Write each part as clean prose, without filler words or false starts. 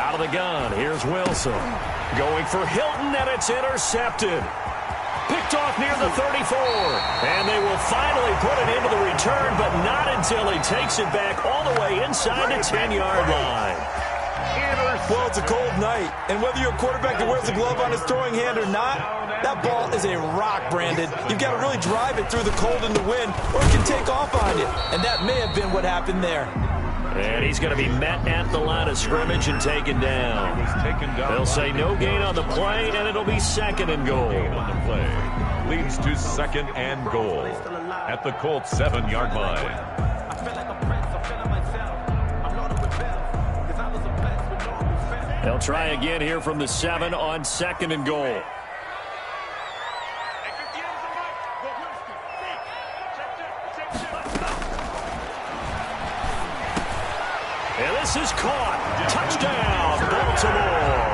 Out of the gun, here's Wilson. Going for Hilton, and it's intercepted. Picked off near the 34. And they will finally put it into the return, but not until he takes it back all the way inside the 10-yard line. Well, it's a cold night, and whether you're a quarterback that wears a glove on his throwing hand or not, that ball is a rock, Brandon. You've got to really drive it through the cold and the wind, or it can take off on you. And that may have been what happened there. And he's going to be met at the line of scrimmage and taken down. They'll say no gain on the play, and it'll be 2nd and goal. On the play leads to 2nd and goal at the Colts 7-yard line. They'll try again here from the 7 on 2nd and goal. And this is caught. Touchdown, Baltimore.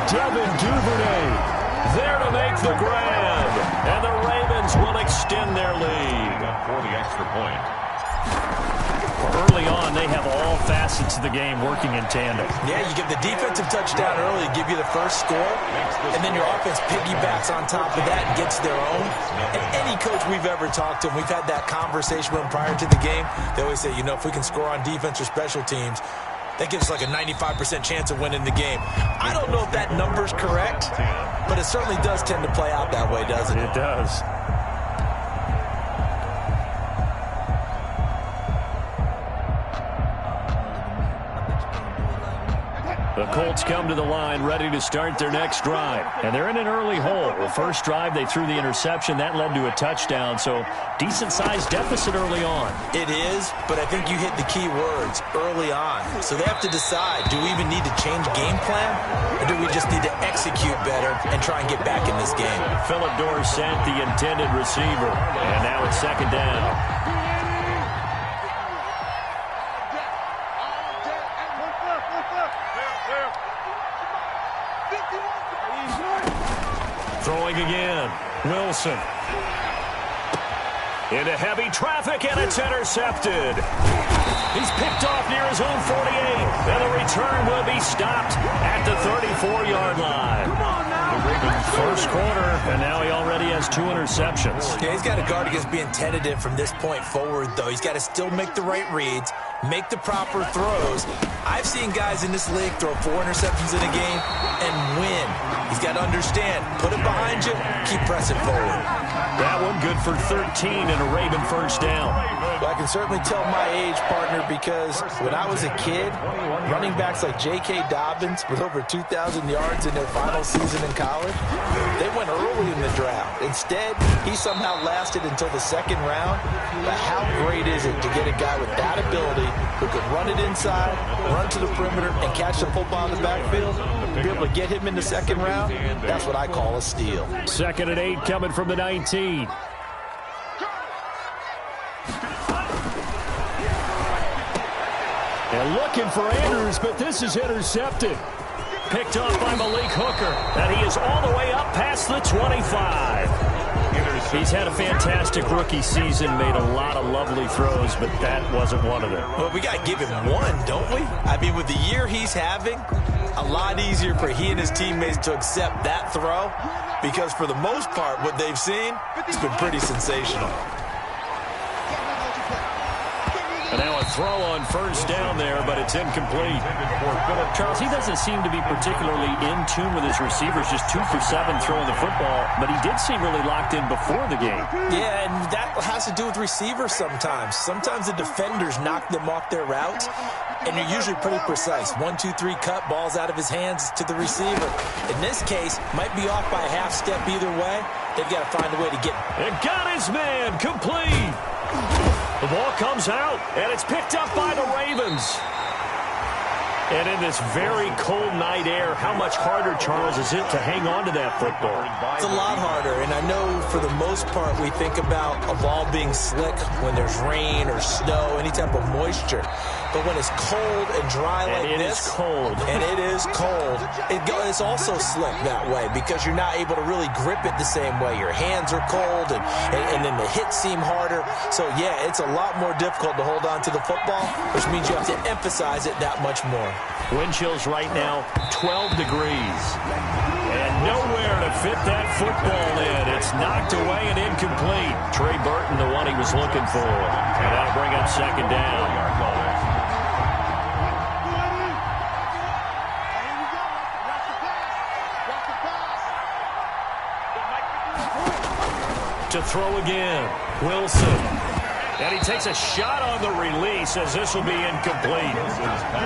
Devin Duvernay there to make the grab. And the Ravens will extend their lead. For the extra point. Early on, they have all facets of the game working in tandem. Yeah, you give the defensive touchdown early, give you the first score, and then your offense piggybacks on top of that and gets their own. And any coach we've ever talked to, we've had that conversation with them prior to the game, they always say, you know, if we can score on defense or special teams, that gives us like a 95% chance of winning the game. I don't know if that number's correct, but it certainly does tend to play out that way, doesn't it? It does. The Colts come to the line ready to start their next drive. And they're in an early hole. The first drive, they threw the interception. That led to a touchdown. So decent-sized deficit early on. It is, but I think you hit the key words, early on. So they have to decide, do we even need to change game plan? Or do we just need to execute better and try and get back in this game? Phillip Dorsett, the intended receiver. And now it's 2nd down. Throwing again. Wilson. Into heavy traffic, and it's intercepted. He's picked off near his own 48, and the return will be stopped at the 34-yard line. The Ravens' first quarter, and now he already has 2 interceptions. Yeah, he's got to guard against being tentative from this point forward, though. He's got to still make the right reads, make the proper throws. I've seen guys in this league throw 4 interceptions in a game and win. He's got to understand, put it behind you, keep pressing forward. That one good for 13 and a Raven first down. Well, I can certainly tell my age, partner, because when I was a kid, running backs like J.K. Dobbins with over 2,000 yards in their final season in college, they went early in the draft. Instead, he somehow lasted until the 2nd round. But how great is it to get a guy with that ability who can run it inside, run to the perimeter, and catch the football in the backfield? To be able to get him in the 2nd round, that's what I call a steal. 2nd and 8 coming from the 19. And looking for Andrews, but this is intercepted. Picked off by Malik Hooker, and he is all the way up past the 25. He's had a fantastic rookie season, made a lot of lovely throws, but that wasn't one of them. Well, we got to give him one, don't we? I mean, with the year he's having, a lot easier for he and his teammates to accept that throw, because for the most part, what they've seen, it's been pretty sensational. And now a throw on first down there, but it's incomplete. Charles, he doesn't seem to be particularly in tune with his receivers, just 2 for 7 throwing the football, but he did seem really locked in before the game. Yeah, and that has to do with receivers sometimes. Sometimes the defenders knock them off their routes, and you're usually pretty precise. 1, 2, 3 cut, balls out of his hands to the receiver. In this case, might be off by a half step either way. They've got to find a way to get it. Got his man, complete. The ball comes out, and it's picked up by the Ravens. And in this very cold night air, how much harder, Charles, is it to hang on to that football? It's a lot harder, and I know for the most part we think about a ball being slick when there's rain or snow, any type of moisture. But when it's cold and dry like this, and it is cold, it's also slick that way because you're not able to really grip it the same way. Your hands are cold, and then the hits seem harder. So, yeah, it's a lot more difficult to hold on to the football, which means you have to emphasize it that much more. Wind chills right now, 12 degrees. And nowhere to fit that football in. It's knocked away and incomplete. Trey Burton, the one he was looking for. And that'll bring up second down. To throw again, Wilson. And he takes a shot on the release as this will be incomplete.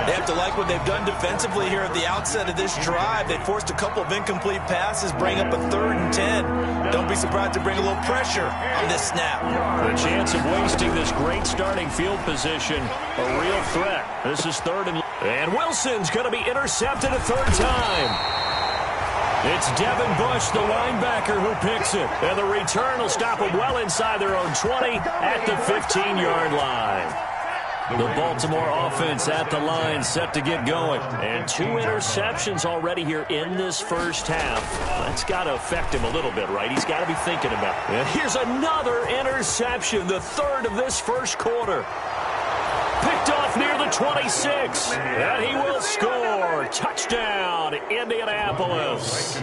They have to like what they've done defensively here at the outset of this drive. They forced a couple of incomplete passes, bring up a 3rd and 10. Don't be surprised to bring a little pressure on this snap. The chance of wasting this great starting field position, a real threat. This is 3rd and Wilson's going to be intercepted a 3rd time. It's Devin Bush, the linebacker, who picks it. And the return will stop them well inside their own 20 at the 15-yard line. The Baltimore offense at the line set to get going. And 2 interceptions already here in this first half. That's got to affect him a little bit, right? He's got to be thinking about it. And here's another interception, the 3rd of this first quarter. Picked off near the 26. And he will score. Touchdown, Indianapolis.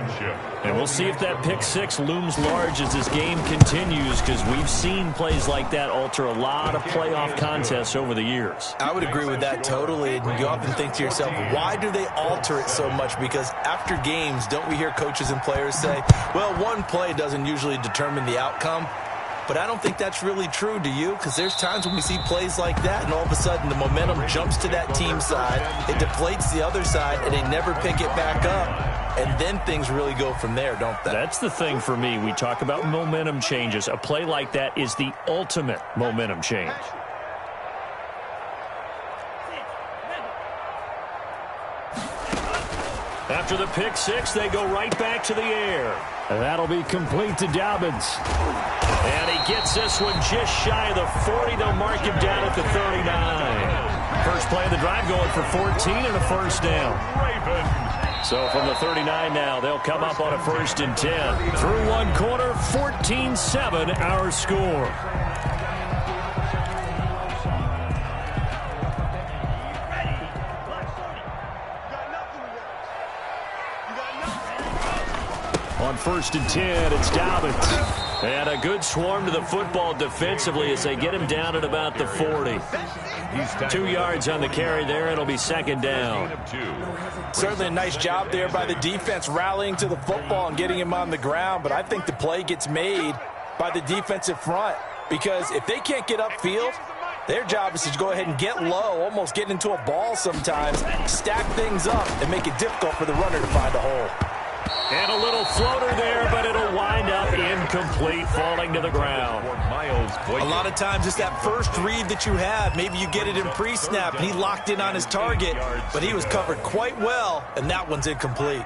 And we'll see if that pick 6 looms large as this game continues, because we've seen plays like that alter a lot of playoff contests over the years. I would agree with that totally. And you often think to yourself, why do they alter it so much? Because after games, don't we hear coaches and players say, well, one play doesn't usually determine the outcome? But I don't think that's really true, do you? Because there's times when we see plays like that, and all of a sudden the momentum jumps to that team side, it deflates the other side, and they never pick it back up. And then things really go from there, don't they? That's the thing for me. We talk about momentum changes. A play like that is the ultimate momentum change. After the pick 6, they go right back to the air. And that'll be complete to Dobbins. And he gets this one just shy of the 40. They'll mark him down at the 39. First play of the drive going for 14 and a first down. So from the 39 now, they'll come up on a 1st and 10. Through one quarter, 14-7 our score. On 1st and 10, it's Dobbins. And a good swarm to the football defensively as they get him down at about the 40. 2 yards on the carry there. It'll be 2nd down. Certainly a nice job there by the defense rallying to the football and getting him on the ground. But I think the play gets made by the defensive front, because if they can't get upfield, their job is to go ahead and get low, almost get into a ball sometimes, stack things up, and make it difficult for the runner to find a hole. And a little floater there, but it'll wind up incomplete, falling to the ground. A lot of times it's that first read that you have. Maybe you get it in pre-snap, and he locked in on his target, but he was covered quite well, and that one's incomplete.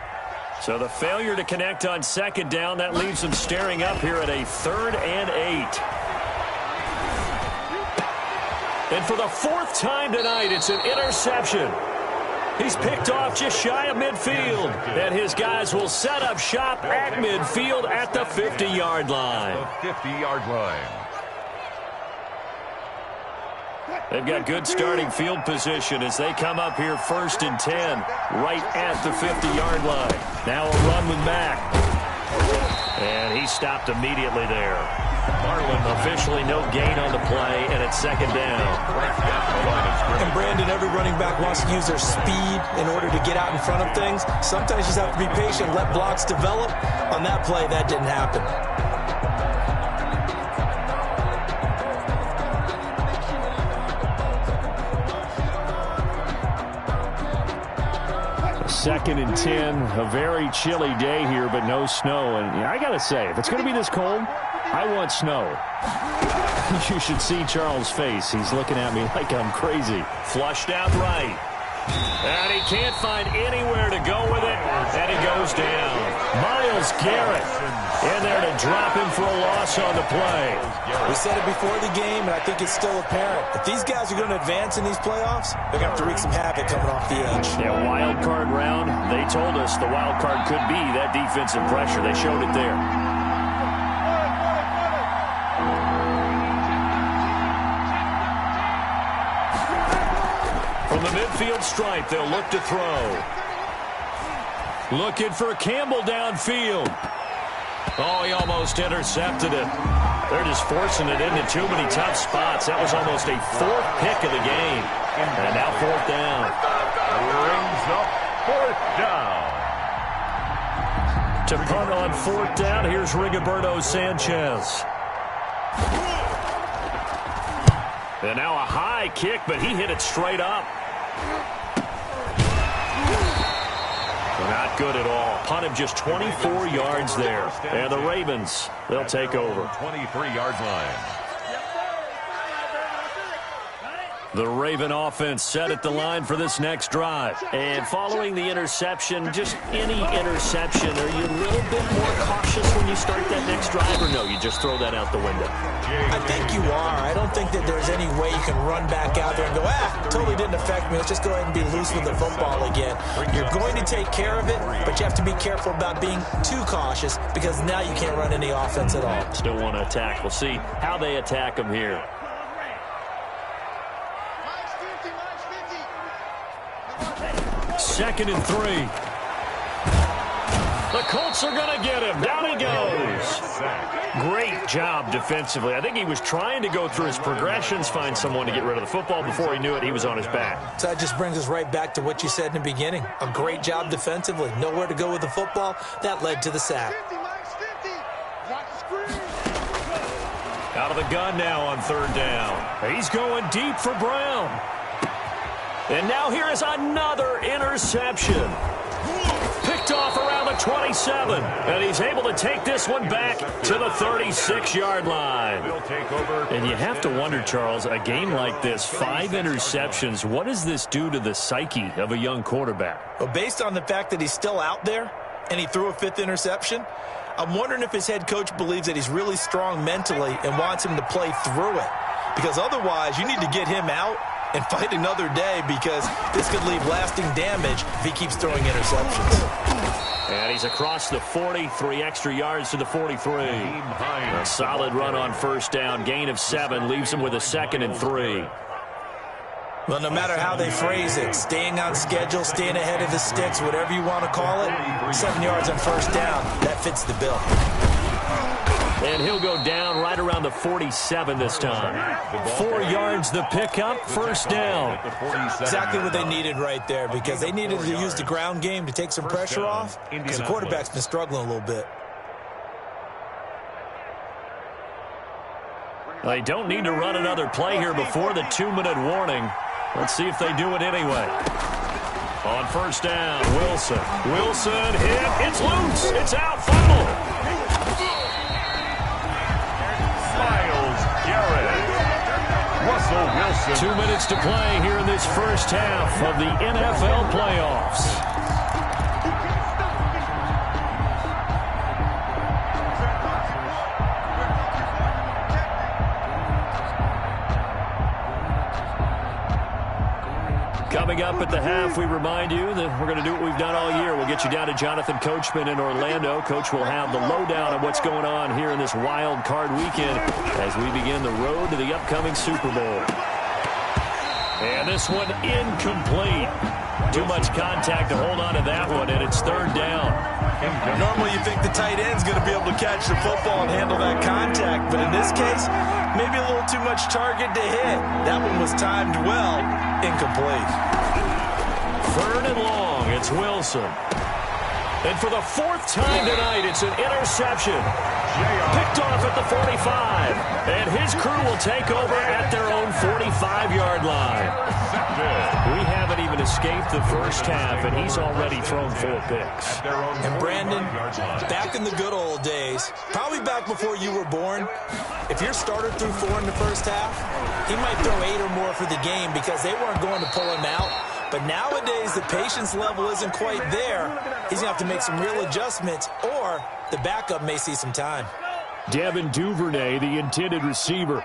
So the failure to connect on 2nd down, that leaves them staring up here at a 3rd and 8. And for the 4th time tonight, it's an interception. He's picked off just shy of midfield. And his guys will set up shop at midfield at the 50-yard line. The 50-yard line. They've got good starting field position as they come up here 1st and 10, right at the 50-yard line. Now a run with Mack. And he stopped immediately there. Marlin officially no gain on the play, and it's 2nd down. And Brandon, every running back wants to use their speed in order to get out in front of things. Sometimes you just have to be patient, let blocks develop. On that play, that didn't happen. Second and 10, a very chilly day here, but no snow. And I got to say, if it's going to be this cold, I want snow. You should see Charles' face. He's looking at me like I'm crazy. Flushed out right. And he can't find anywhere to go with it, and he goes down. Myles Garrett in there to drop him for a loss on the play. We said it before the game, and I think it's still apparent. If these guys are going to advance in these playoffs, they're going to have to wreak some havoc coming off the edge. Yeah, wild card round. They told us the wild card could be that defensive pressure. They showed it there. From the midfield stripe, they'll look to throw. Looking for Campbell downfield. Oh, he almost intercepted it. They're just forcing it into too many tough spots. That was almost a fourth pick of the game. And now fourth down. Brings up fourth down. To punt on fourth down, here's Rigoberto Sanchez. And now a high kick, but he hit it straight up. Not good at all. Punt of just 24 yards there. And the Ravens, they'll take over. 23-yard line. The Raven offense set at the line for this next drive. And following the interception, just any interception, are you a little bit more cautious when you start that next drive, or no, you just throw that out the window? I think you are. I don't think that there's any way you can run back out there and go, totally didn't affect me. Let's just go ahead and be loose with the football again. You're going to take care of it, but you have to be careful about being too cautious because now you can't run any offense at all. Still want to attack. We'll see how they attack them here. Second and 3. The Colts are going to get him. Down he goes. Great job defensively. I think he was trying to go through his progressions, find someone to get rid of the football. Before he knew it, he was on his back. So that just brings us right back to what you said in the beginning. A great job defensively. Nowhere to go with the football. That led to the sack. Out of the gun now on third down. He's going deep for Brown. And now here is another interception. Picked off around the 27. And he's able to take this one back to the 36-yard line. And you have to wonder, Charles, a game like this, 5 interceptions, what does this do to the psyche of a young quarterback? Well, based on the fact that he's still out there and he threw a 5th interception, I'm wondering if his head coach believes that he's really strong mentally and wants him to play through it. Because otherwise, you need to get him out and fight another day, because this could leave lasting damage if he keeps throwing interceptions. And he's across the 40, 3 extra yards to the 43. A solid run on first down, gain of 7, leaves him with a 2nd and 3. Well, no matter how they phrase it, staying on schedule, staying ahead of the sticks, whatever you want to call it, 7 yards on first down, that fits the bill. And he'll go down right around the 47 this time. 4 yards the pickup, first down. Exactly what they needed right there, because they needed to use the ground game to take some pressure off, because the quarterback's been struggling a little bit. They don't need to run another play here before the 2-minute warning. Let's see if they do it anyway. On first down, Wilson. Wilson hit. It's loose. It's out. Fumble. Russell Wilson. 2 minutes to play here in this first half of the NFL playoffs. Coming up at the half, we remind you that we're going to do what we've done all year. We'll get you down to Jonathan Coachman in Orlando. Coach will have the lowdown of what's going on here in this wild card weekend as we begin the road to the upcoming Super Bowl. And this one incomplete. Too much contact to hold on to that one, and it's third down. Normally you think the tight end's going to be able to catch the football and handle that contact, but in this case, maybe a little too much target to hit. That one was timed well, incomplete. Third and long, it's Wilson. And for the 4th time tonight, it's an interception. Picked off at the 45. And his crew will take over at their own 45-yard line. We haven't even escaped the first half, and he's already thrown 4 picks. And Brandon, back in the good old days, probably back before you were born, if your starter threw 4 in the first half, he might throw 8 or more for the game because they weren't going to pull him out. But nowadays, the patience level isn't quite there. He's going to have to make some real adjustments, or the backup may see some time. Devin Duvernay, the intended receiver.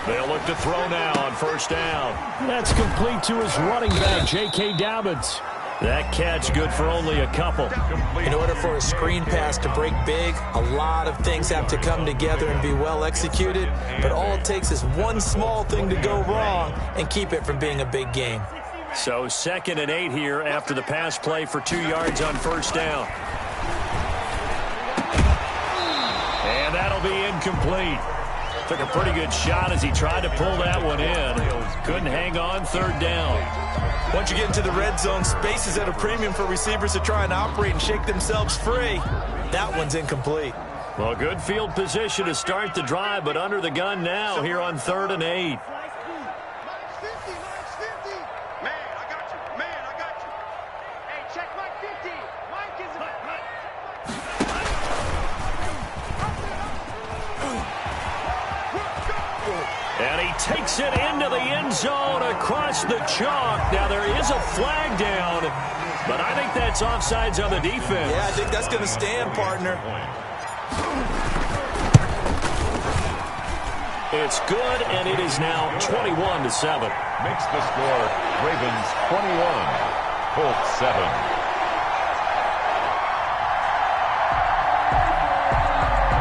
They'll look to throw now on first down. That's complete to his running back, J.K. Dobbins. That catch good for only a couple. In order for a screen pass to break big, a lot of things have to come together and be well executed, but all it takes is one small thing to go wrong and keep it from being a big game. So 2nd and 8 here after the pass play for 2 yards on first down. And that'll be incomplete. Took a pretty good shot as he tried to pull that one in. Couldn't hang on 3rd down. Once you get into the red zone, space is at a premium for receivers to try and operate and shake themselves free. That one's incomplete. Well, good field position to start the drive, but under the gun now here on 3rd and 8. And he takes it into the end zone across the chalk. Now, there is a flag down, but I think that's offsides on the defense. Yeah, I think that's going to stand, partner. It's good, and it is now 21-7. Makes the score Ravens 21, Colts 7.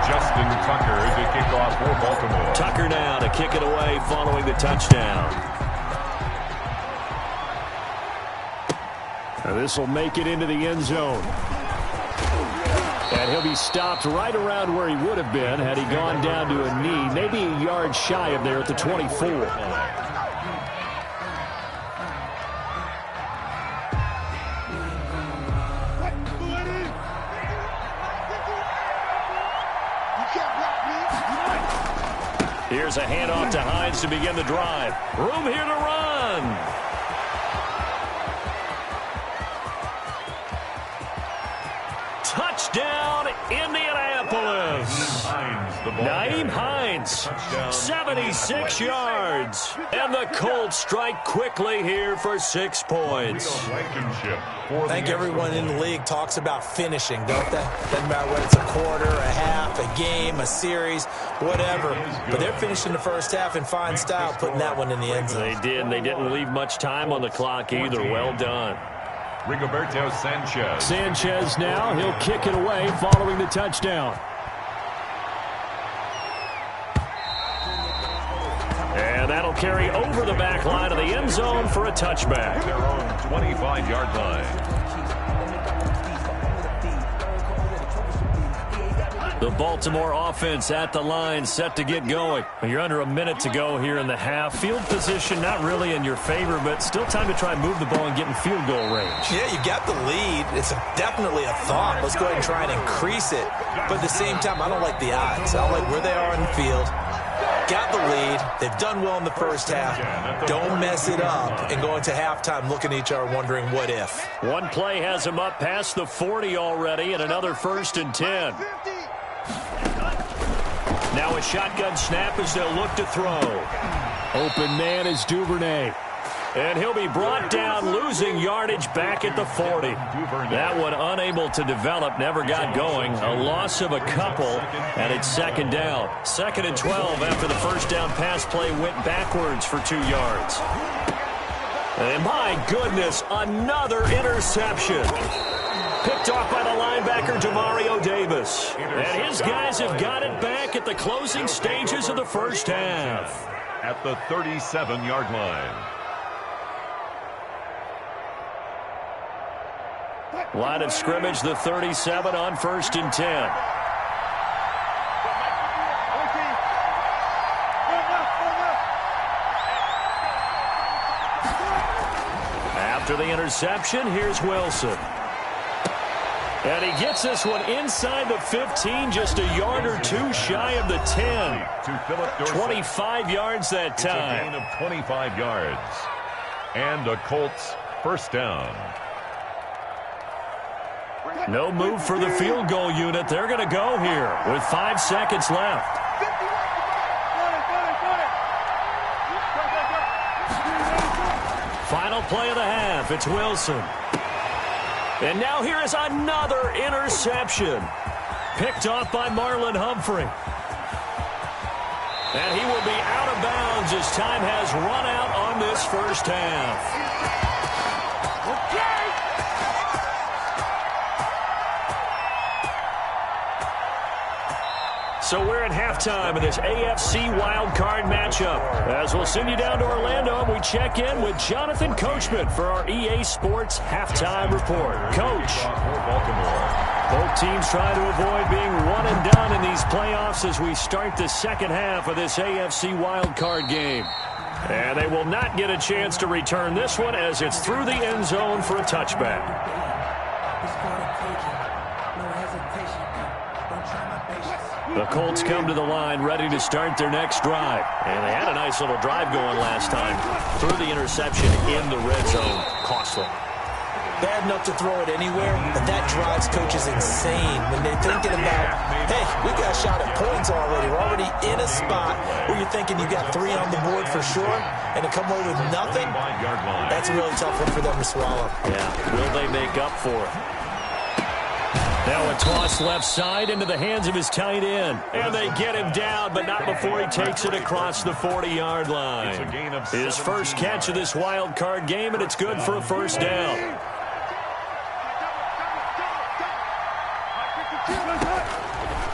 Justin Tucker to kick off for Baltimore. Tucker now to kick it away following the touchdown. Now this will make it into the end zone. And he'll be stopped right around where he would have been had he gone down to a knee, maybe a yard shy of there at the 24. Here's a handoff to Hines to begin the drive. Room here to run. Touchdown, Indianapolis. Nyheim Hines, 76 yards. And the Colts strike quickly here for 6 points. I think everyone in the league talks about finishing, don't they? Doesn't matter whether it's a quarter, a half, a game, a series, whatever. But they're finishing the first half in fine style, putting that one in the end zone. They did, and they didn't leave much time on the clock either. Well done. Rigoberto Sanchez. Sanchez now, he'll kick it away following the touchdown. And that'll carry over the back line of the end zone for a touchback. Their own 25-yard line. The Baltimore offense at the line, set to get going. You're under a minute to go here in the half. Field position not really in your favor, but still time to try and move the ball and get in field goal range. Yeah, you got the lead. It's definitely a thought. Let's go ahead and try and increase it. But at the same time, I don't like the odds. I don't like where they are in the field. Got the lead. They've done well in the first half. Don't mess it up and go into halftime looking at each other wondering what if. One play has him up past the 40 already, and another 1st and 10. Now a shotgun snap as they'll look to throw. Open man is Duvernay. And he'll be brought down, losing yardage back at the 40. That one unable to develop, never got going. A loss of a couple, and it's 2nd down. 2nd and 12 after the first down pass play went backwards for 2 yards. And my goodness, another interception. Picked off by the linebacker, Demario Davis. And his guys have got it back at the closing stages of the first half. At the 37-yard line. Line of scrimmage, the 37 on 1st and 10. After the interception, here's Wilson. And he gets this one inside the 15, just a yard or two shy of the 10. 25 yards that time. It's a gain of 25 yards. And a Colts first down. No move for the field goal unit. They're going to go here with 5 seconds left. Final play of the half. It's Wilson. And now here is another interception. Picked off by Marlon Humphrey. And he will be out of bounds as time has run out on this first half. So we're at halftime of this AFC wildcard matchup. As we'll send you down to Orlando, and we check in with Jonathan Coachman for our EA Sports Halftime Report. Coach. Both teams trying to avoid being one and done in these playoffs as we start the second half of this AFC wildcard game. And they will not get a chance to return this one as it's through the end zone for a touchback. The Colts come to the line ready to start their next drive. And they had a nice little drive going last time. Threw the interception in the red zone. Costly. Bad enough to throw it anywhere, but that drives coaches insane when they're thinking about, hey, we got a shot at points already. We're already in a spot where you're thinking you got 3 on the board for sure, and to come away with nothing, that's a really tough one for them to swallow. Yeah, will they make up for it? Now a toss left side into the hands of his tight end. And they get him down, but not before he takes it across the 40-yard line. His first catch of this wild card game, and it's good for a first down.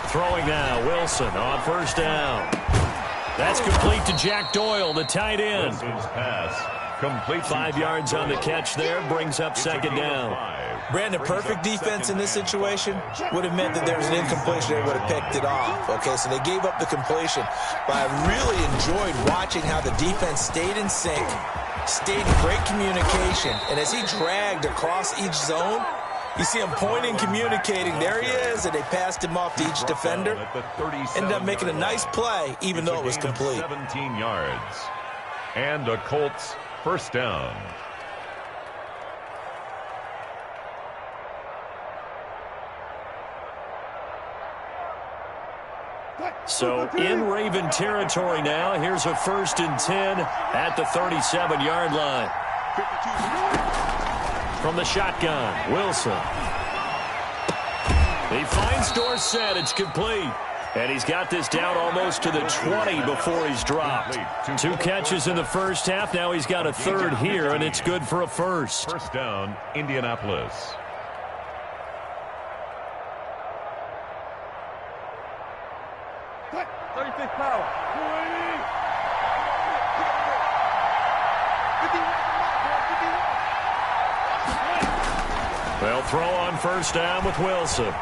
Throwing now, Wilson on first down. That's complete to Jack Doyle, the tight end. 5 yards on the catch there, brings up second down. Brandon, perfect defense in this situation would have meant that there was an incompletion. They would have picked it off. Okay, so they gave up the completion. But I really enjoyed watching how the defense stayed in sync, stayed in great communication. And as he dragged across each zone, you see him pointing, communicating. There he is, and they passed him off to each defender. Ended up making a nice play, even though it was complete. 17 yards. And a Colts first down. So in Raven territory now. Here's a 1st and 10 at the 37-yard line. From the shotgun, Wilson. He finds Dorsett. It's complete. And he's got this down almost to the 20 before he's dropped. 2 catches in the first half. Now he's got a third here, and it's good for a first. First down, Indianapolis. They'll throw on first down with Wilson.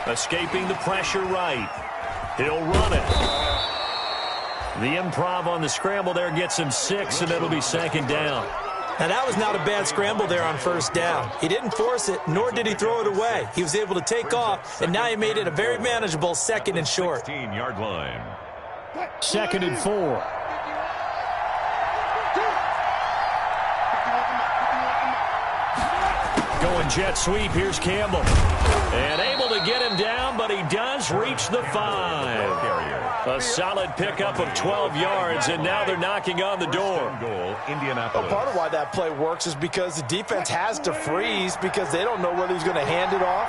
Escaping the pressure right. He'll run it. The improv on the scramble there gets him 6, and it'll be second down. Now, that was not a bad scramble there on first down. He didn't force it, nor did he throw it away. He was able to take off, and now he made it a very manageable 2nd and short. 16-yard line. 2nd and 4. Going jet sweep. Here's Campbell. And able to get him down, but he does reach the 5. A solid pickup of 12 yards, and now they're knocking on the door. Well, part of why that play works is because the defense has to freeze because they don't know whether he's going to hand it off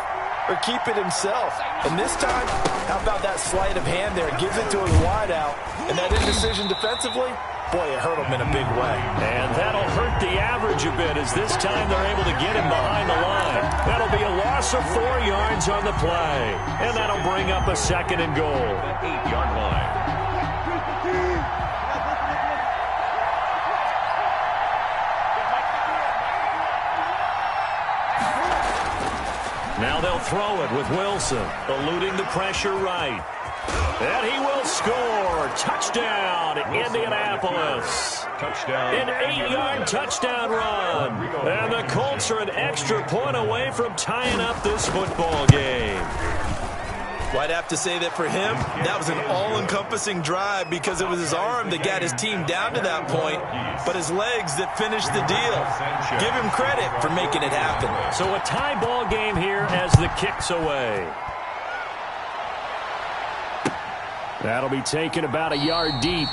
or keep it himself. And this time, how about that sleight of hand there? Gives it to his wideout, and that indecision defensively, boy, it hurt him in a big way. And that'll hurt the average a bit as this time they're able to get him behind the line. That'll be a loss of 4 yards on the play. And that'll bring up a 2nd and goal. 8-yard line. Now they'll throw it with Wilson, eluding the pressure right. And he will score. Touchdown, Indianapolis. Touchdown. An 8-yard touchdown run. And the Colts are an extra point away from tying up this football game. Well, I'd have to say that for him, that was an all-encompassing drive because it was his arm that got his team down to that point, but his legs that finished the deal. Give him credit for making it happen. So a tie ball game here as the kick's away. That'll be taken about a yard deep.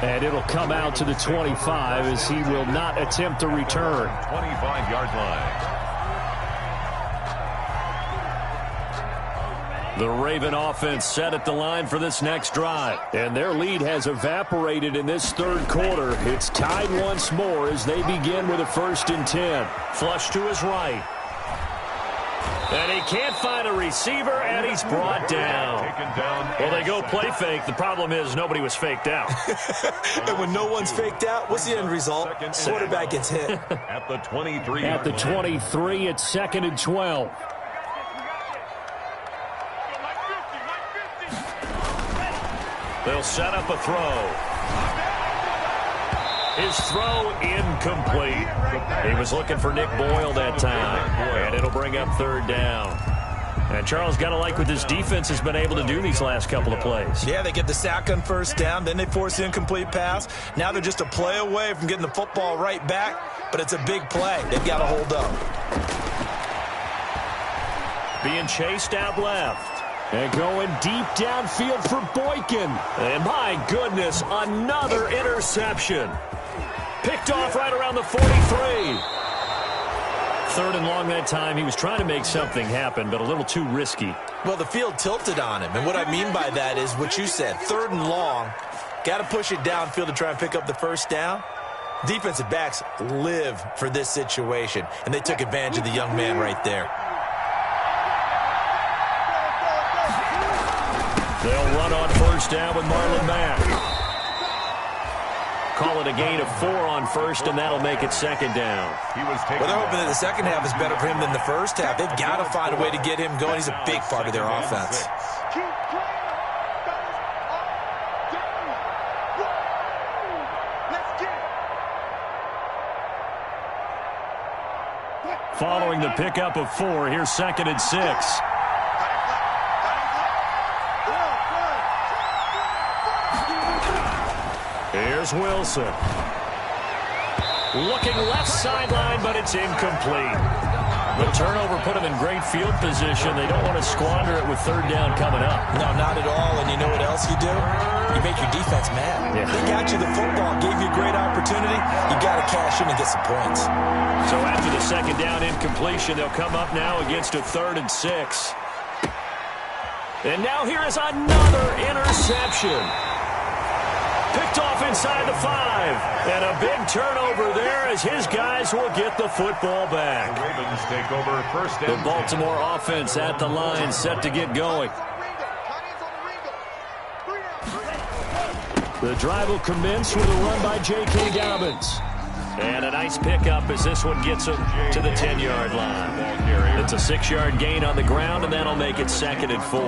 And it'll come out to the 25 as he will not attempt a return. 25-yard line. The Raven offense set at the line for this next drive. And their lead has evaporated in this third quarter. It's tied once more as they begin with a 1st and 10. Flush to his right. And he can't find a receiver, and he's brought down. Well, they go play fake. The problem is nobody was faked out. And when no one's faked out, what's the end result? Quarterback gets hit. At the 23. At the 23, it's 2nd and 12. They'll set up a throw. His throw incomplete. He was looking for Nick Boyle that time. And it'll bring up 3rd down. And Charles, got to like what this defense has been able to do these last couple of plays. Yeah, they get the sack on 1st down, then they force the incomplete pass. Now they're just a play away from getting the football right back, but it's a big play. They've got to hold up. Being chased out left. And going deep downfield for Boykin. And my goodness, another interception. Picked off right around the 43. 3rd and long that time. He was trying to make something happen, but a little too risky. Well, the field tilted on him, and what I mean by that is what you said. 3rd and long, got to push it downfield to try and pick up the 1st down. Defensive backs live for this situation, and they took advantage of the young man right there. They'll run on 1st down with Marlon Mack. Call it a gain of 4 on 1st, and that'll make it 2nd down. Well, they're hoping that the 2nd half is better for him than the 1st half. They've got to find a way to get him going. He's a big part of their offense. Following the pickup of 4, here's 2nd and 6. Here's Wilson. Looking left sideline, but it's incomplete. The turnover put them in great field position. They don't want to squander it with 3rd down coming up. No, not at all. And you know what else you do? You make your defense mad. Yeah. They got you the football, gave you a great opportunity. You got to cash in and get some points. So after the 2nd down incompletion, they'll come up now against a 3rd and 6. And now here is another interception. Picked off inside the 5. And a big turnover there as his guys will get the football back. The Ravens take over 1st and The Baltimore offense at the line, set to get going. The drive will commence with a run by J.K. Dobbins. And a nice pickup as this one gets him to the 10-yard line. It's a 6-yard gain on the ground, and that'll make it 2nd and 4.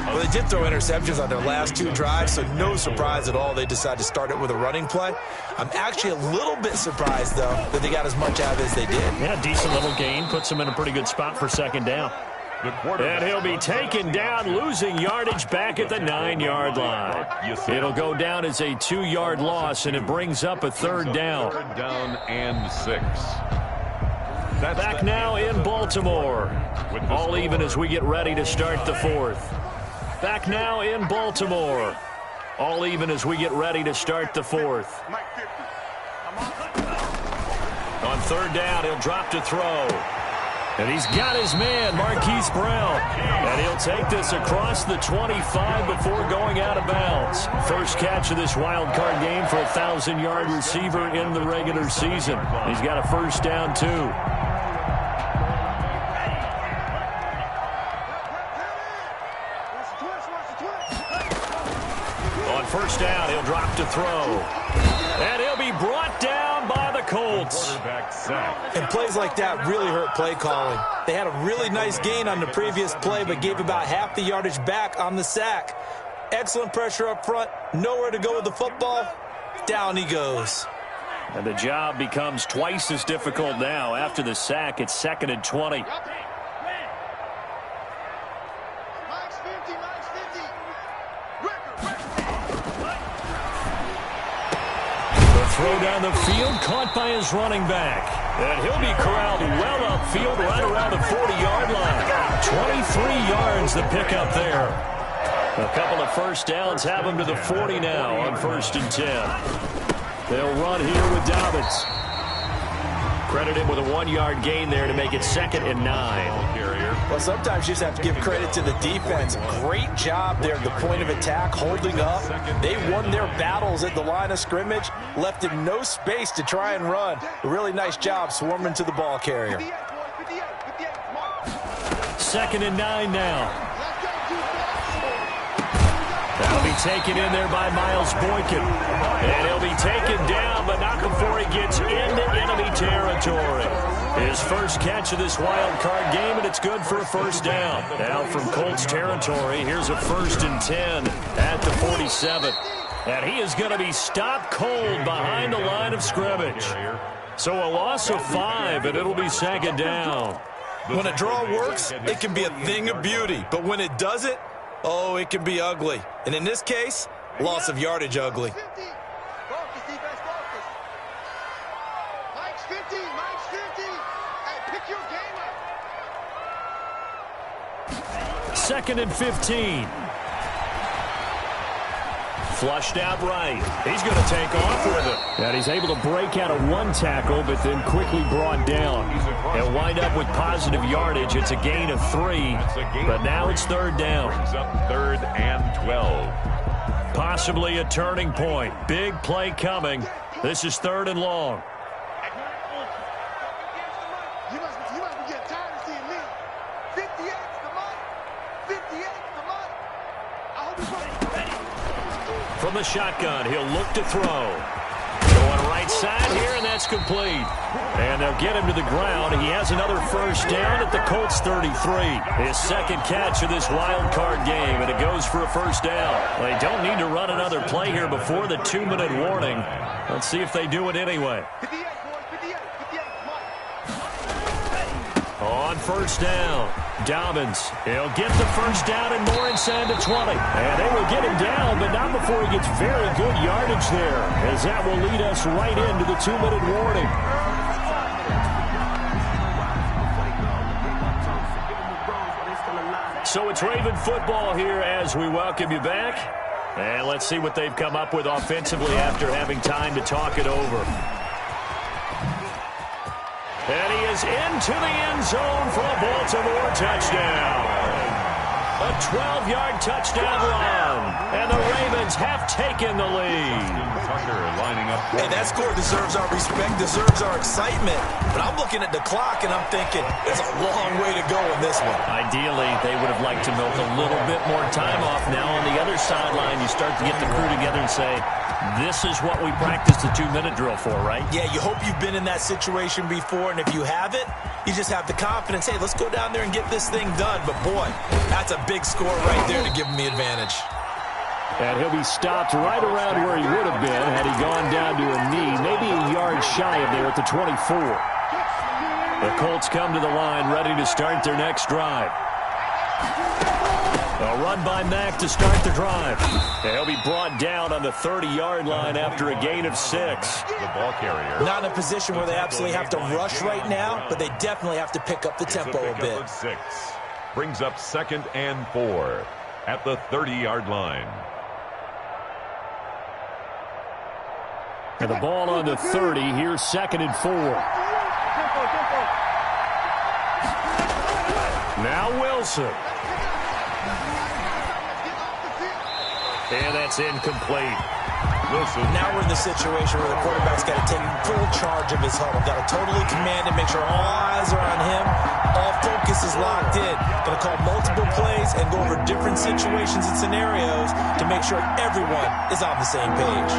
Well, they did throw interceptions on their last 2 drives, so no surprise at all they decided to start it with a running play. I'm actually a little bit surprised, though, that they got as much out of it as they did. Yeah, decent little gain. Puts them in a pretty good spot for 2nd down. And he'll be taken down, losing yardage back at the 9-yard line. It'll go down as a 2-yard loss, and it brings up a 3rd down. 3rd down and 6. Back now in Baltimore. All even as we get ready to start the 4th. Back now in Baltimore. All even as we get ready to start the 4th. On 3rd down, he'll drop to throw. And he's got his man, Marquise Brown. And he'll take this across the 25 before going out of bounds. First catch of this wild card game for a 1,000-yard receiver in the regular season. He's got a 1st down, too. On 1st down, he'll drop to throw. And he'll be brought down by the Colts. And plays like that really hurt play calling. They had a really nice gain on the previous play, but gave about half the yardage back on the sack. Excellent pressure up front. Nowhere to go with the football. Down he goes. And the job becomes twice as difficult now. After the sack, it's 2nd and 20. Throw down the field, caught by his running back. And he'll be corralled well upfield right around the 40-yard line. 23 yards the pickup there. A couple of 1st downs have him to the 40 now on 1st and 10. They'll run here with Dobbins. Credit him with a 1-yard gain there to make it 2nd and 9. Well, sometimes you just have to give credit to the defense. Great job there at the point of attack, holding up. They won their battles at the line of scrimmage, left him no space to try and run. A really nice job swarming to the ball carrier. 2nd and 9 now. That'll be taken in there by Miles Boykin. And he'll be taken down, but not before he gets into enemy territory. His first catch of this wild card game, and it's good for a first down. Now from Colts territory, here's a 1st and 10 at the 47. And he is going to be stopped cold behind the line of scrimmage. So a loss of 5, and it'll be 2nd down. When a draw works, it can be a thing of beauty. But when it doesn't, oh, it can be ugly. And in this case, loss of yardage ugly. Mike's 50. Hey, pick your game up. 2nd and 15. Flushed out right. He's going to take off with it. And he's able to break out of one tackle, but then quickly brought down. He'll wind up with positive yardage. It's a gain of 3, but now it's 3rd down. Brings up 3rd and 12. Possibly a turning point. Big play coming. This is 3rd and long. You must be getting tired of seeing me. 58's the money. 58's the money. I hope you're ready. From the shotgun, he'll look to throw. Going right side here, and that's complete. And they'll get him to the ground. He has another first down at the Colts 33. His 2nd catch of this wild card game, and it goes for a first down. They don't need to run another play here before the 2-minute warning. Let's see if they do it anyway. 58, boys. 58. On first down, Dobbins. He'll get the first down and more inside the 20. And they will get him down, but not before he gets very good yardage there, as that will lead us right into the 2-minute warning. So it's Raven football here as we welcome you back. And let's see what they've come up with offensively after having time to talk it over. And he is into the end zone for a Baltimore touchdown. A 12-yard touchdown run. And the Ravens have taken the lead. Tucker lining up. Hey, that score deserves our respect, deserves our excitement. But I'm looking at the clock, and I'm thinking, there's a long way to go in this one. Ideally, they would have liked to milk a little bit more time off. Now on the other sideline, you start to get the crew together and say, this is what we practiced the 2-minute drill for, right? Yeah, you hope you've been in that situation before, and if you haven't, you just have the confidence, hey, let's go down there and get this thing done. But, boy, that's a big score right there to give him the advantage. And he'll be stopped right around where he would have been had he gone down to a knee, maybe a yard shy of there at the 24. The Colts come to the line ready to start their next drive. A run by Mack to start the drive. He'll be brought down on the 30-yard line after a gain of 6. The ball carrier. Not in a position where they absolutely have to rush right now, but they definitely have to pick up the tempo a bit. 6. Brings up 2nd and 4 at the 30-yard line. And the ball on the 30. Here's 2nd and 4. Now Wilson. And that's incomplete. Wilson. Now we're in the situation where the quarterback's got to take full charge of his huddle. Got to totally command it, make sure all eyes are on him. All focus is locked in. Going to call multiple plays and go over different situations and scenarios to make sure everyone is on the same page.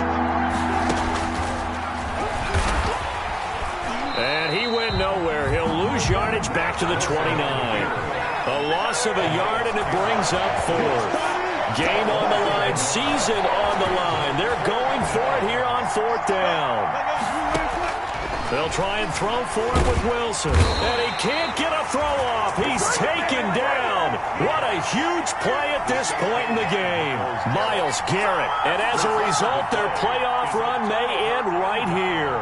And he went nowhere. He'll lose yardage back to the 29. A loss of a yard, and it brings up 4th. Game on the line, season on the line. They're going for it here on 4th down. They'll try and throw for it with Wilson. And he can't get a throw off. He's taken down. What a huge play at this point in the game. Myles Garrett. And as a result, their playoff run may end right here.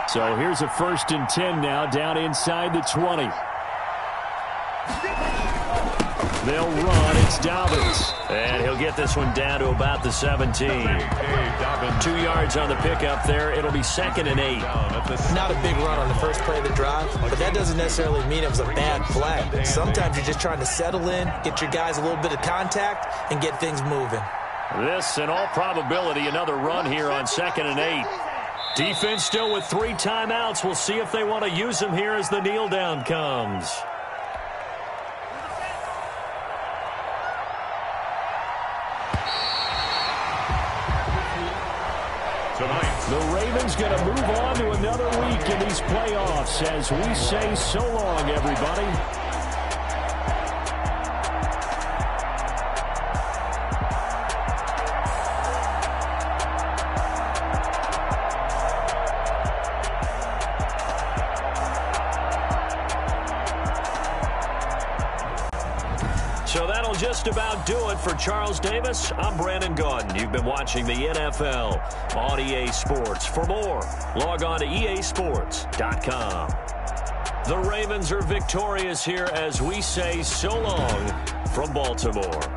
So here's a 1st and 10 now down inside the 20. They'll run. It's Dobbins. And he'll get this one down to about the 17. 2 yards on the pickup there. It'll be 2nd and 8. Not a big run on the first play of the drive, but that doesn't necessarily mean it was a bad play. Sometimes you're just trying to settle in, get your guys a little bit of contact, and get things moving. This, in all probability, another run here on 2nd and 8. Defense still with 3 timeouts. We'll see if they want to use them here as the kneel down comes. The Ravens going to move on to another week in these playoffs as we say so long, everybody. So that'll just about do it for Charles Davis. I'm Brandon Gaudin. You've been watching the NFL on EA Sports. For more, log on to easports.com. The Ravens are victorious here as we say so long from Baltimore.